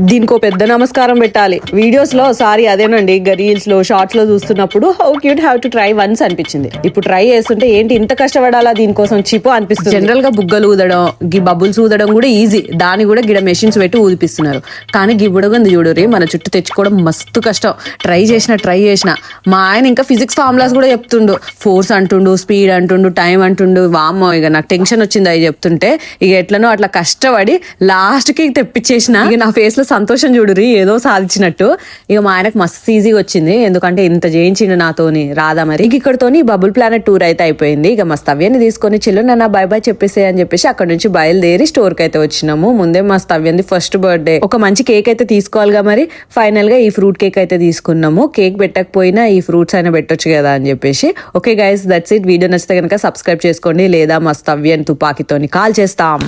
దీనికో పెద్ద నమస్కారం పెట్టాలి. వీడియోస్ లో సారీ అదేనండి, రీల్స్ లో షార్ట్స్ లో చూస్తున్నప్పుడు how cute have to try once అనిపించింది. ఇప్పుడు ట్రై చేస్తుంటే ఏంటి ఇంత కష్టపడాలా దీనికోసం చిపో అనిపిస్తుంది. జనరల్ గా బుగ్గలు ఊదడం, బబుల్స్ ఊదడం కూడా ఈజీ, దాని కూడా గిడ మెషిన్స్ పెట్టి ఊదిపిస్తున్నారు. కానీ బుడగంది చూడరి మన చుట్టూ తెచ్చుకోవడం మస్తు కష్టం. ట్రై చేసిన మా ఆయన ఇంకా ఫిజిక్స్ ఫార్ములాస్ కూడా చెప్తుండు. ఫోర్స్ అంటుండు, స్పీడ్ అంటుండు, టైం అంటుండు. వామ్మో, ఇక నాకు టెన్షన్ వచ్చింది అవి చెప్తుంటే. ఇక ఎట్లనో అట్లా కష్టపడి లాస్ట్ కి తెప్పించేసిన. ఇక నా ఫేస్ లో సంతోషం చూడురి, ఏదో సాధించినట్టు. ఇక మా ఆయనకు మస్తు ఈజీగా వచ్చింది, ఎందుకంటే ఇంత చేయించిండు నాతోని. రాదా మరి ఇక్కడతోని బబుల్ ప్లానెట్ టూర్ అయితే అయిపోయింది. ఇక మా స్తవ్యాన్ని తీసుకొని చిల్లు నన్న బై బై చెప్పేసే అని చెప్పేసి అక్కడ నుంచి బయలుదేరి స్టోర్ కి అయితే వచ్చినాము. ముందే మా స్తవ్యంది ఫస్ట్ బర్త్డే, ఒక మంచి కేక్ అయితే తీసుకోవాలిగా. మరి ఫైనల్ గా ఈ ఫ్రూట్ కేక్ అయితే తీసుకున్నాము. కేక్ పెట్టకపోయినా ఈ ఫ్రూట్స్ అయినా పెట్టొచ్చు కదా అని చెప్పేసి. Okay guys, that's it. Video నచ్చితే కనుక సబ్స్క్రైబ్ చేసుకోండి, లేదా మా స్తవ్యన్ తుపాకీతోని కాల్ చేస్తాం.